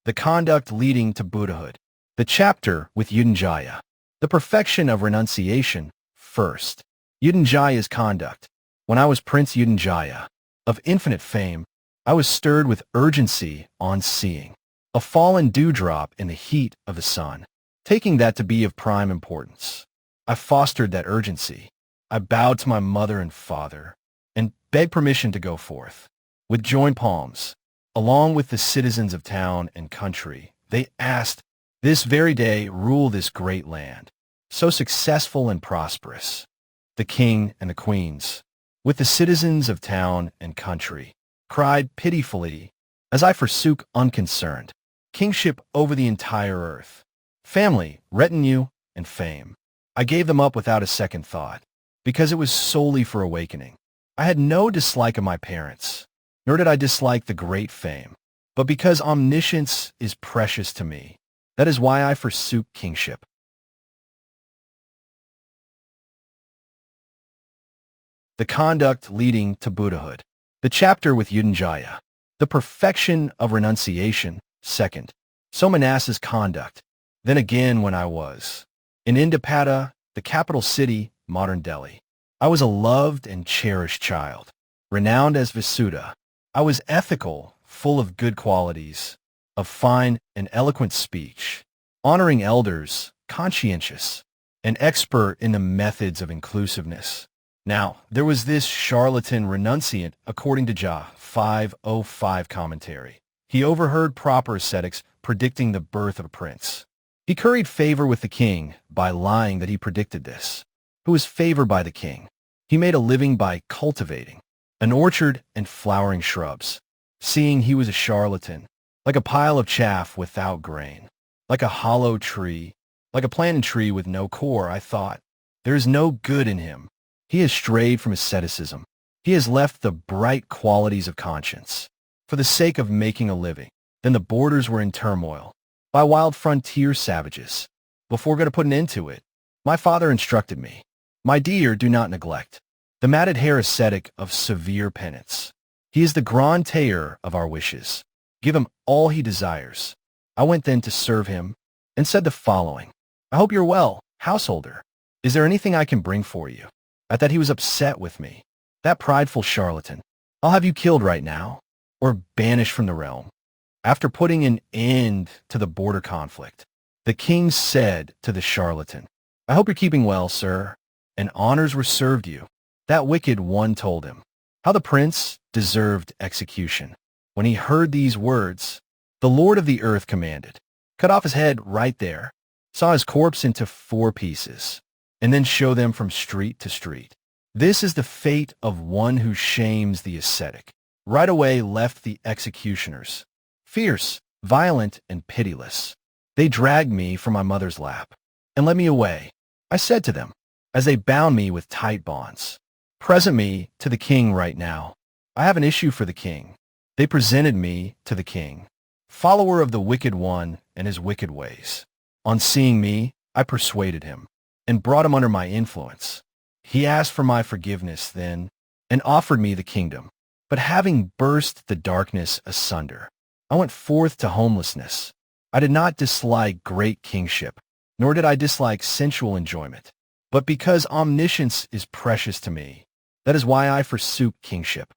The conduct leading to Buddhahood. The chapter with Yudhajaya. The perfection of renunciation. First, Yudhañjaya's conduct. When I was Prince Yudhajaya, of infinite fame, I was stirred with urgency on seeing a fallen dewdrop in the heat of the sun, taking that to be of prime importance. I fostered that urgency. I bowed to my mother and father and begged permission to go forth. With joined palms, along with the citizens of town and country, they asked, this very day rule this great land, so successful and prosperous. The king and the queens, with the citizens of town and country, cried pitifully, as I forsook unconcerned, kingship over the entire earth, family, retinue, and fame. I gave them up without a second thought, because it was solely for awakening. I had no dislike of my parents, nor did I dislike the great fame, but because omniscience is precious to me, that is why I forsook kingship. The conduct leading to Buddhahood. The chapter with Yudhajaya. The perfection of renunciation. Second, Somana'ssa's conduct. Then again when I was in Indapata, the capital city, modern Delhi. I was a loved and cherished child, renowned as Visuddha. I was ethical, full of good qualities, of fine and eloquent speech, honoring elders, conscientious, and expert in the methods of inclusiveness. Now, there was this charlatan renunciant, according to Ja 505 commentary. He overheard proper ascetics predicting the birth of a prince. He curried favor with the king by lying that he predicted this, who was favored by the king. He made a living by cultivating an orchard and flowering shrubs, seeing he was a charlatan, like a pile of chaff without grain, like a hollow tree, like a planted tree with no core. I thought, there is no good in him. He has strayed from asceticism. He has left the bright qualities of conscience for the sake of making a living. Then the borders were in turmoil by wild frontier savages. Before going to put an end to it, my father instructed me, my dear, do not neglect the matted hair ascetic of severe penance. He is the grand tailleur of our wishes. Give him all he desires. I went then to serve him and said the following, I hope you're well, householder. Is there anything I can bring for you? At that he was upset with me. That prideful charlatan. I'll have you killed right now, or banished from the realm. After putting an end to the border conflict, the king said to the charlatan, I hope you're keeping well, sir, and honors were served you. That wicked one told him how the prince deserved execution. When he heard these words, the Lord of the earth commanded, cut off his head right there, saw his corpse into 4 pieces, and then show them from street to street. This is the fate of one who shames the ascetic. Right away left the executioners, fierce, violent, and pitiless. They dragged me from my mother's lap and led me away. I said to them, as they bound me with tight bonds, present me to the king right now. I have an issue for the king. They presented me to the king, follower of the wicked one and his wicked ways. On seeing me, I persuaded him and brought him under my influence. He asked for my forgiveness then and offered me the kingdom. But having burst the darkness asunder, I went forth to homelessness. I did not dislike great kingship, nor did I dislike sensual enjoyment. But because omniscience is precious to me, that is why I forsook kingship.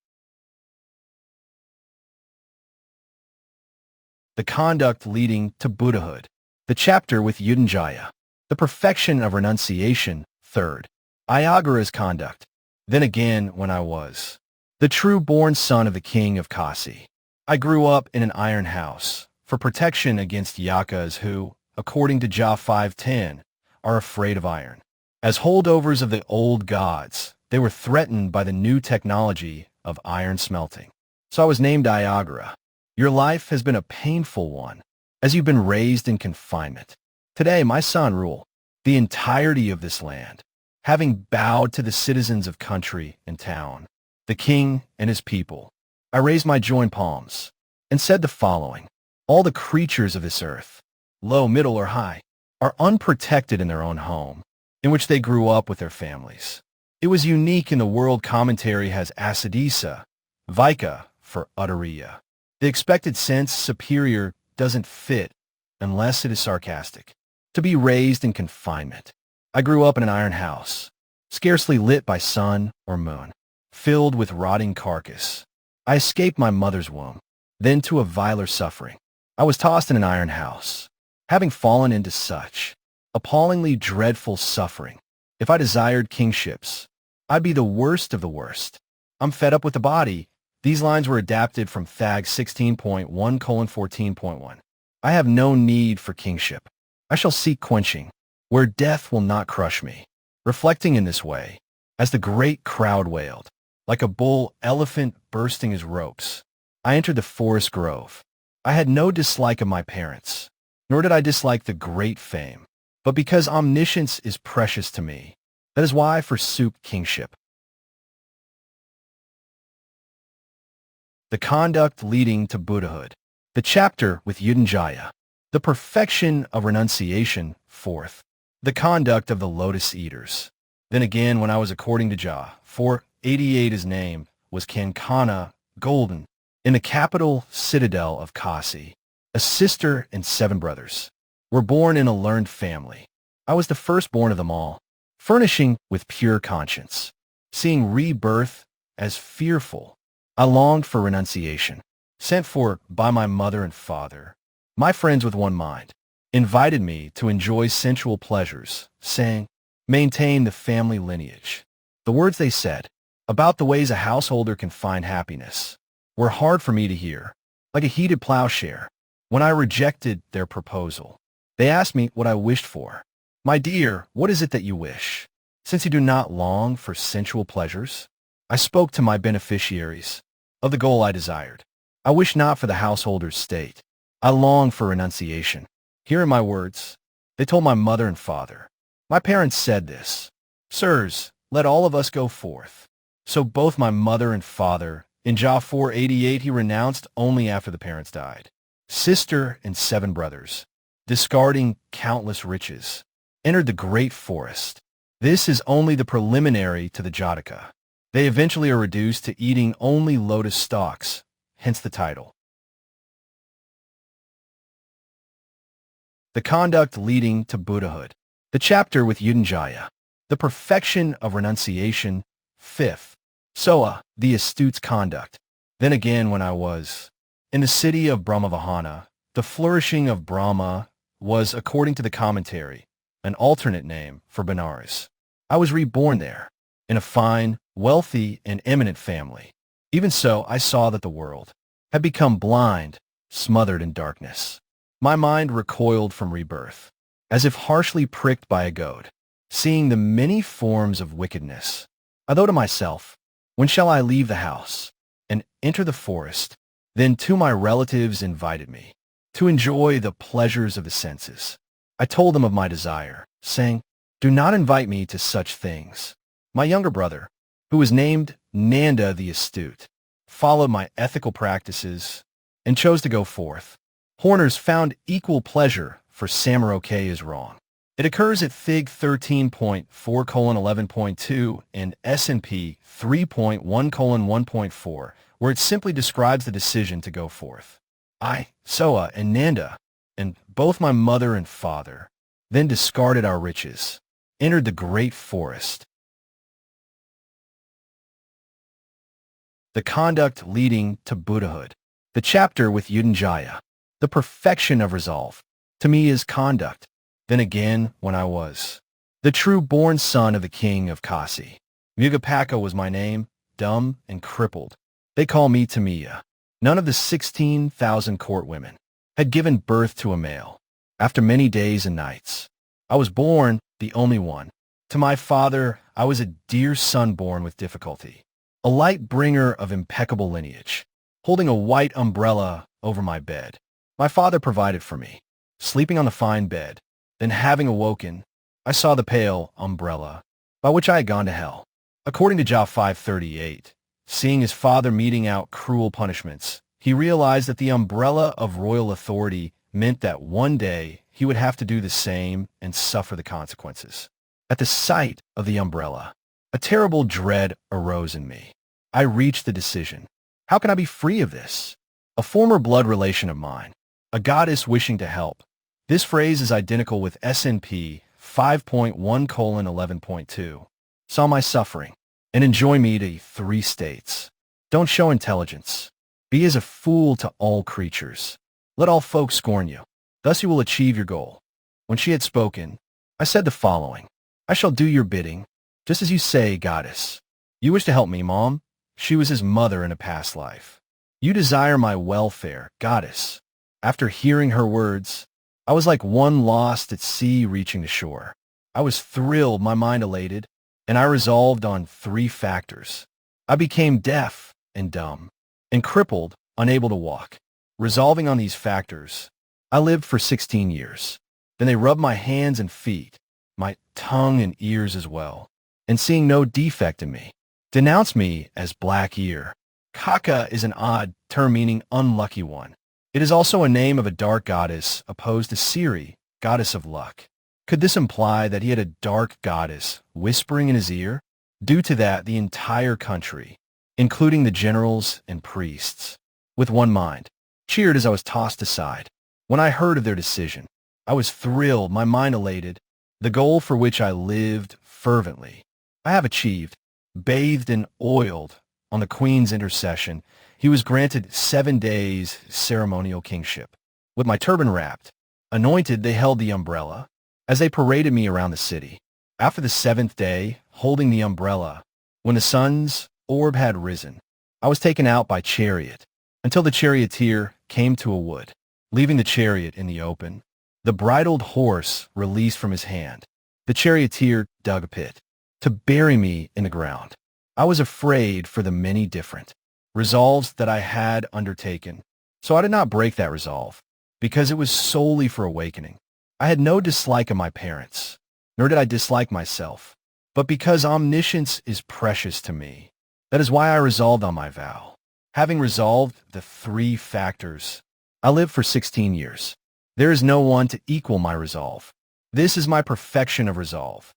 The conduct leading to Buddhahood. The chapter with Yudhajaya. The perfection of renunciation. Third, Ayoghara's conduct. Then again when I was the true-born son of the king of Kasi. I grew up in an iron house for protection against yakas who, according to Ja 510, are afraid of iron. As holdovers of the old gods, they were threatened by the new technology of iron smelting. So I was named Ayoghara. Your life has been a painful one, as you've been raised in confinement. Today, my son rule the entirety of this land, having bowed to the citizens of country and town, the king and his people. I raised my joined palms and said the following, all the creatures of this earth, low, middle, or high, are unprotected in their own home, in which they grew up with their families. It was unique in the world commentary has Ascetic, Vika for Utteriya. The expected sense superior doesn't fit unless it is sarcastic. To be raised in confinement. I grew up in an iron house, scarcely lit by sun or moon, filled with rotting carcass. I escaped my mother's womb, then to a viler suffering. I was tossed in an iron house, having fallen into such appallingly dreadful suffering. If I desired kingships, I'd be the worst of the worst. I'm fed up with the body. These lines were adapted from Thag 16.1:14.1. I have no need for kingship. I shall seek quenching, where death will not crush me. Reflecting in this way, as the great crowd wailed, like a bull elephant bursting his ropes, I entered the forest grove. I had no dislike of my parents, nor did I dislike the great fame. But because omniscience is precious to me, that is why I forsook kingship. The conduct leading to Buddhahood. The chapter with Yudhajaya. The perfection of renunciation. Fourth, the conduct of the Lotus-eaters. Then again, when I was according to Jah, 488 his name was Kankana, golden, in the capital citadel of Kasi. A sister and 7 brothers were born in a learned family. I was the firstborn of them all, furnishing with pure conscience. Seeing rebirth as fearful, I longed for renunciation. Sent for by my mother and father, my friends with one mind, invited me to enjoy sensual pleasures, saying, maintain the family lineage. The words they said, about the ways a householder can find happiness, were hard for me to hear, like a heated plowshare. When I rejected their proposal, they asked me what I wished for. My dear, what is it that you wish? Since you do not long for sensual pleasures, I spoke to my beneficiaries of the goal I desired. I wish not for the householder's state. I long for renunciation. Here are my words. They told my mother and father. My parents said this, sirs, let all of us go forth. So both my mother and father, in Jah 488 he renounced only after the parents died. Sister and 7 brothers, discarding countless riches, entered the great forest. This is only the preliminary to the Jataka. They eventually are reduced to eating only lotus stalks, hence the title. The conduct leading to Buddhahood. The chapter with Yudhajaya. The perfection of renunciation. Fifth, Soa, the Astute's conduct. Then again when I was in the city of Brahmavahana, the flourishing of Brahma was, according to the commentary, an alternate name for Benares. I was reborn there, in a fine, wealthy, and eminent family. Even so, I saw that the world had become blind, smothered in darkness. My mind recoiled from rebirth, as if harshly pricked by a goad, seeing the many forms of wickedness. I thought to myself, when shall I leave the house and enter the forest? Then 2 my relatives invited me to enjoy the pleasures of the senses. I told them of my desire, saying, do not invite me to such things. My younger brother, who was named Nanda the Astute, followed my ethical practices and chose to go forth. Horners found equal pleasure, for Samaroke is wrong. It occurs at Fig 13.4:11.2 and S&P 3.1:1.4, where it simply describes the decision to go forth. I, Soa, and Nanda, and both my mother and father, then discarded our riches, entered the great forest. The conduct leading to Buddhahood. The chapter with Yudhajaya. The perfection of resolve. Temiya's conduct. Then again, when I was the true-born son of the king of Kasi. Yugapaka was my name, dumb and crippled. They call me Temiya. None of the 16,000 court women had given birth to a male. After many days and nights, I was born, the only one. To my father, I was a dear son born with difficulty, a light bringer of impeccable lineage, holding a white umbrella over my bed. My father provided for me, sleeping on the fine bed. Then having awoken, I saw the pale umbrella by which I had gone to hell. According to Jah 538, seeing his father meting out cruel punishments, he realized that the umbrella of royal authority meant that one day he would have to do the same and suffer the consequences. At the sight of the umbrella, a terrible dread arose in me. I reached the decision. How can I be free of this? A former blood relation of mine, a goddess wishing to help. This phrase is identical with SNP 5.1:11.2. Saw my suffering and enjoy me to 3 states. Don't show intelligence. Be as a fool to all creatures. Let all folk scorn you. Thus you will achieve your goal. When she had spoken, I said the following. I shall do your bidding, just as you say, goddess. You wish to help me, Mom? She was his mother in a past life. You desire my welfare, goddess. After hearing her words, I was like one lost at sea reaching the shore. I was thrilled, my mind elated, and I resolved on 3 factors. I became deaf and dumb, and crippled, unable to walk. Resolving on these factors, I lived for 16 years. Then they rubbed my hands and feet, my tongue and ears as well, and seeing no defect in me, denounced me as Black Ear. Kaka is an odd term meaning unlucky one. It is also a name of a dark goddess opposed to Siri, goddess of luck. Could this imply that he had a dark goddess whispering in his ear? Due to that, the entire country, including the generals and priests, with one mind, cheered as I was tossed aside. When I heard of their decision, I was thrilled, my mind elated, the goal for which I lived fervently. I have achieved. Bathed and oiled on the Queen's intercession, he was granted 7 days ceremonial kingship. With my turban wrapped, anointed, they held the umbrella as they paraded me around the city. After the 7th day, holding the umbrella, when the sun's orb had risen, I was taken out by chariot until the charioteer came to a wood. Leaving the chariot in the open, the bridled horse released from his hand. The charioteer dug a pit to bury me in the ground. I was afraid for the many different resolves that I had undertaken, so I did not break that resolve, because it was solely for awakening. I had no dislike of my parents, nor did I dislike myself, but because omniscience is precious to me, that is why I resolved on my vow. Having resolved the 3 factors, I lived for 16 years. There is no one to equal my resolve. This is my perfection of resolve.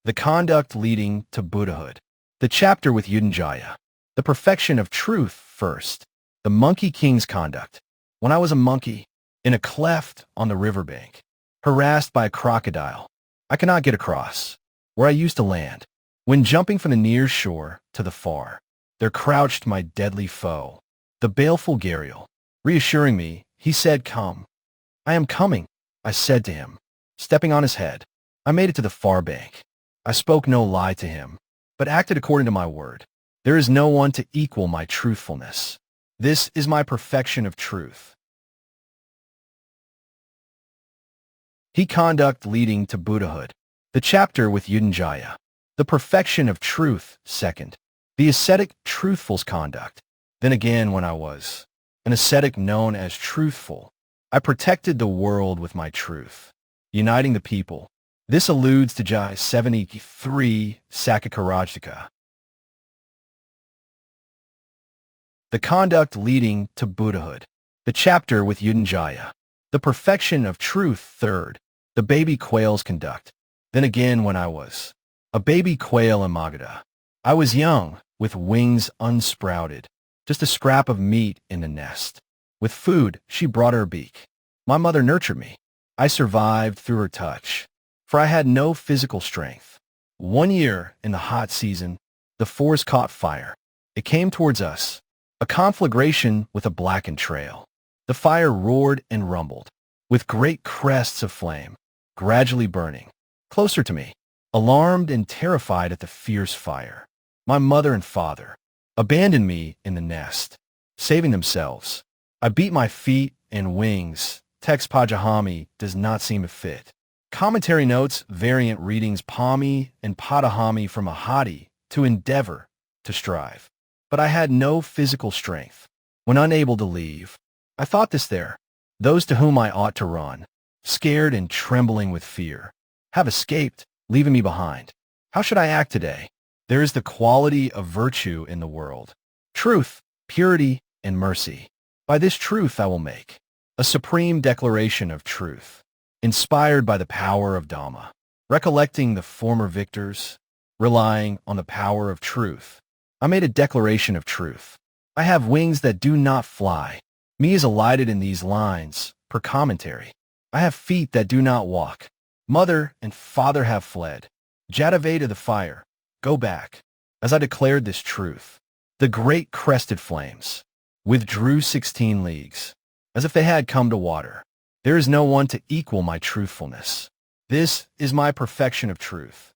The conduct leading to Buddhahood. The chapter with Yudhajaya. The perfection of truth first. The Monkey King's conduct. When I was a monkey, in a cleft on the riverbank, harassed by a crocodile, I could not get across, where I used to land. When jumping from the near shore to the far, there crouched my deadly foe, the baleful gharial. Reassuring me, he said, "Come." "I am coming," I said to him, stepping on his head. I made it to the far bank. I spoke no lie to him, but acted according to my word. There is no one to equal my truthfulness. This is my perfection of truth. He conduct leading to Buddhahood. The chapter with Yudhajaya. The perfection of truth second. The ascetic Truthful's conduct. Then again, when I was an ascetic known as Truthful, I protected the world with my truth, uniting the people. This alludes to Jai 73 Cariyāpiṭaka. The conduct leading to Buddhahood. The chapter with Yudhajaya. The perfection of truth third. The baby quail's conduct. Then again, when I was a baby quail in Magadha, I was young, with wings unsprouted, just a scrap of meat in the nest. With food, she brought her beak. My mother nurtured me. I survived through her touch, for I had no physical strength. 1 year in the hot season, the forest caught fire. It came towards us, a conflagration with a blackened trail. The fire roared and rumbled, with great crests of flame, gradually burning. Closer to me, alarmed and terrified at the fierce fire, my mother and father abandoned me in the nest, saving themselves. I beat my feet and wings. Text Pajahami does not seem to fit. Commentary notes variant readings Pami and Padahami from Ahadi to endeavor, to strive. But I had no physical strength. When unable to leave, I thought this there. Those to whom I ought to run, scared and trembling with fear, have escaped, leaving me behind. How should I act today? There is the quality of virtue in the world. Truth, purity, and mercy. By this truth I will make a supreme declaration of truth, inspired by the power of Dhamma, recollecting the former victors, relying on the power of truth. I made a declaration of truth. I have wings that do not fly. Me is alighted in these lines, per commentary. I have feet that do not walk. Mother and father have fled. Jadave to the fire. Go back. As I declared this truth, the great crested flames withdrew 16 leagues, as if they had come to water. There is no one to equal my truthfulness. This is my perfection of truth.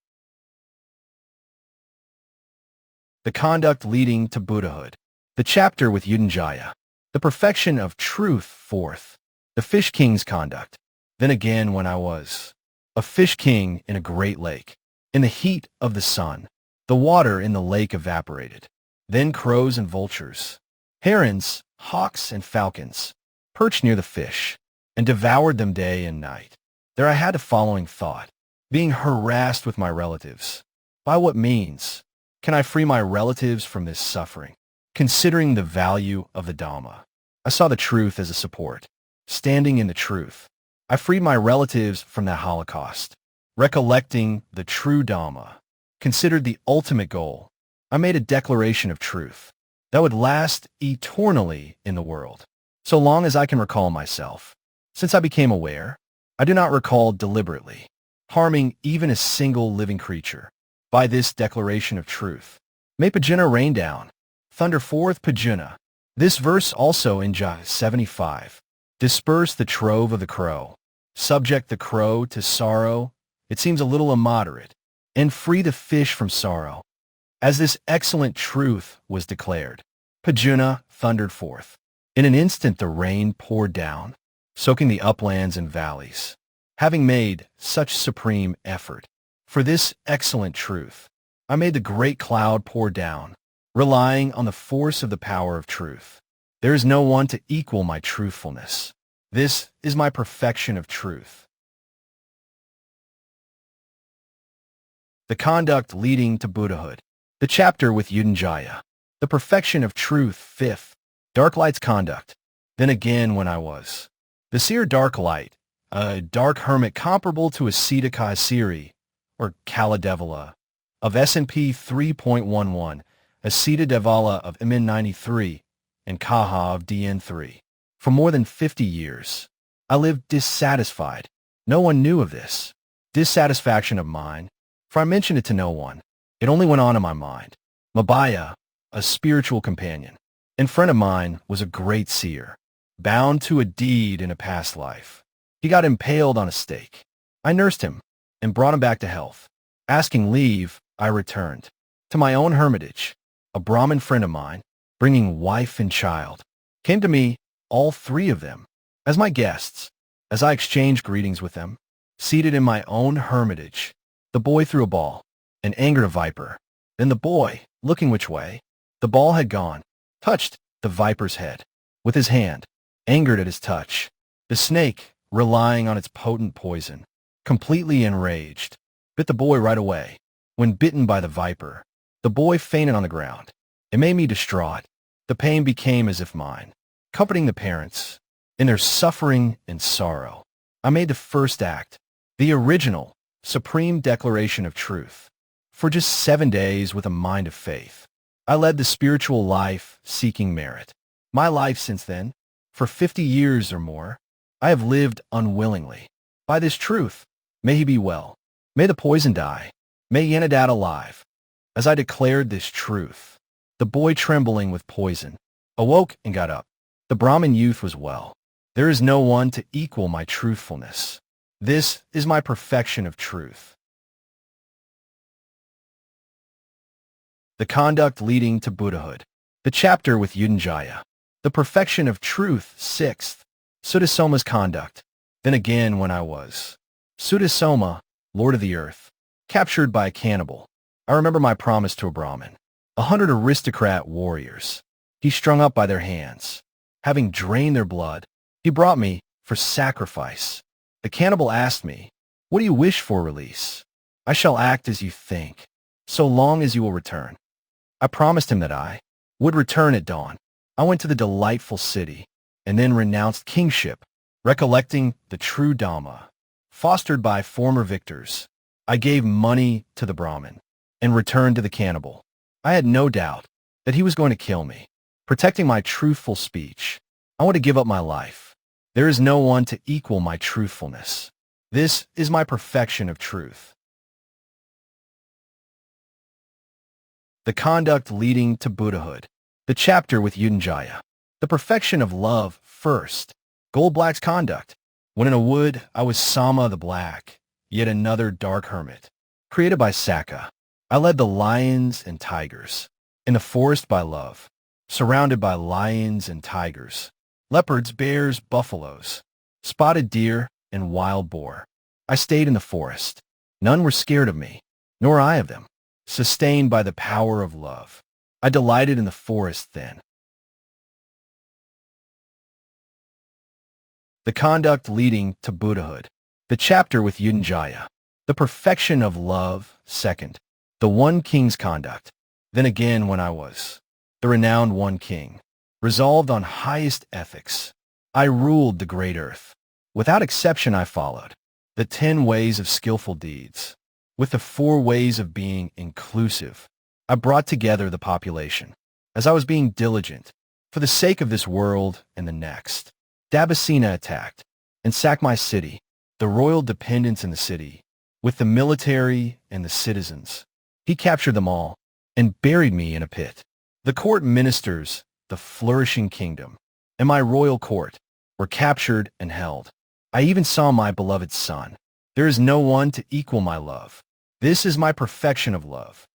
The conduct leading to Buddhahood. The chapter with Yudhajaya. The perfection of truth. Fourth, the fish king's conduct. Then again when I was a fish king in a great lake, in the heat of the sun, the water in the lake evaporated. Then crows and vultures, herons, hawks and falcons, perched near the fish, and devoured them day and night. There I had the following thought, being harassed with my relatives. By what means can I free my relatives from this suffering? Considering the value of the Dhamma, I saw the truth as a support. Standing in the truth, I freed my relatives from that holocaust. Recollecting the true Dhamma, considered the ultimate goal, I made a declaration of truth that would last eternally in the world, so long as I can recall myself. Since I became aware, I do not recall deliberately harming even a single living creature. By this declaration of truth, may Pajuna rain down. Thunder forth Pajuna. This verse also in Yudhajaya 75. Disperse the trove of the crow. Subject the crow to sorrow. It seems a little immoderate. And free the fish from sorrow. As this excellent truth was declared, Pajuna thundered forth. In an instant the rain poured down, soaking the uplands and valleys. Having made such supreme effort for this excellent truth, I made the great cloud pour down, relying on the force of the power of truth. There is no one to equal my truthfulness. This is my perfection of truth. The conduct leading to Buddhahood. The chapter with Yudhajaya. The perfection of truth. Fifth, dark light's conduct. Then again when I was the seer dark light, a dark hermit comparable to Ascetic Kaisiri, or Kaladevala, of S&P 3.11, Asita Devala of MN 93, and Kaha of DN 3. For more than 50 years, I lived dissatisfied. No one knew of this dissatisfaction of mine, for I mentioned it to no one. It only went on in my mind. Mabaya, a spiritual companion and friend of mine, was a great seer, bound to a deed in a past life. He got impaled on a stake. I nursed him and brought him back to health. Asking leave, I returned to my own hermitage. A Brahmin friend of mine, bringing wife and child, came to me, all three of them, as my guests. As I exchanged greetings with them, seated in my own hermitage, the boy threw a ball and angered a viper. Then the boy, looking which way the ball had gone, touched the viper's head with his hand, angered at his touch. The snake, relying on its potent poison, completely enraged, bit the boy right away. When bitten by the viper, the boy fainted on the ground. It made me distraught. The pain became as if mine. Comforting the parents in their suffering and sorrow, I made the first act, the original, supreme declaration of truth. For just 7 days with a mind of faith, I led the spiritual life seeking merit. My life since then, for 50 years or more, I have lived unwillingly. By this truth, may he be well. May the poison die. May Yenadad alive. As I declared this truth, the boy, trembling with poison, awoke and got up. The Brahmin youth was well. There is no one to equal my truthfulness. This is my perfection of truth. The conduct leading to Buddhahood. The chapter with Yudhajaya. The perfection of truth. Sixth, Sutasoma's conduct. Then again when I was Sutasoma, lord of the earth, captured by a cannibal, I remember my promise to a Brahmin, 100 aristocrat warriors. He strung up by their hands. Having drained their blood, he brought me for sacrifice. The cannibal asked me, "What do you wish for release?" "I shall act as you think, so long as you will return." I promised him that I would return at dawn. I went to the delightful city, and then renounced kingship, recollecting the true Dhamma, fostered by former victors. I gave money to the Brahmin, and returned to the cannibal. I had no doubt that he was going to kill me. protecting my truthful speech. I want to give up my life. There is no one to equal my truthfulness. This is my perfection of truth. The conduct leading to Buddhahood. The chapter with Yudhajaya. The perfection of love first. Goldblack's conduct. When in a wood, I was Sama the Black, yet another dark hermit. Created by Saka, I led the lions and tigers. In the forest by love, surrounded by lions and tigers. Leopards, bears, buffaloes, spotted deer, and wild boar. I stayed in the forest. None were scared of me, nor I of them. Sustained by the power of love, I delighted in the forest then. The conduct leading to Buddhahood. The chapter with Yudhajaya. The perfection of love second. The one king's conduct. Then again when I was the renowned one king, resolved on highest ethics, I ruled the great earth. Without exception I followed the 10 ways of skillful deeds. With the 4 ways of being inclusive, I brought together the population. As I was being diligent, for the sake of this world and the next, Dabasina attacked and sacked my city, the royal dependents in the city, with the military and the citizens. He captured them all and buried me in a pit. The court ministers, the flourishing kingdom, and my royal court were captured and held. I even saw my beloved son. There is no one to equal my love. This is my perfection of love.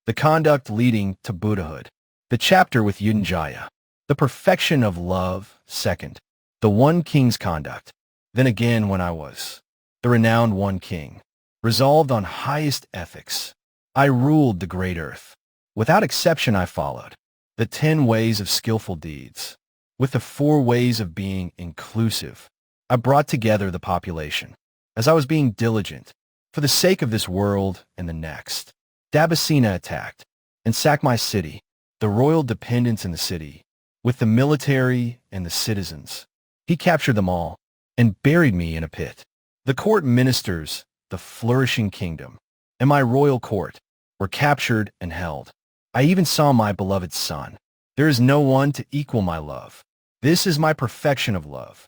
The conduct leading to Buddhahood. The chapter with Yudhajaya. The perfection of love second. The one king's conduct. Then again when I was the renowned one king, resolved on highest ethics, I ruled the great earth. Without exception I followed the 10 ways of skillful deeds. With the 4 ways of being inclusive, I brought together the population. As I was being diligent, for the sake of this world and the next, Dabasina attacked and sacked my city, the royal dependents in the city, with the military and the citizens. He captured them all and buried me in a pit. The court ministers, the flourishing kingdom, and my royal court were captured and held. I even saw my beloved son. There is no one to equal my love. This is my perfection of love.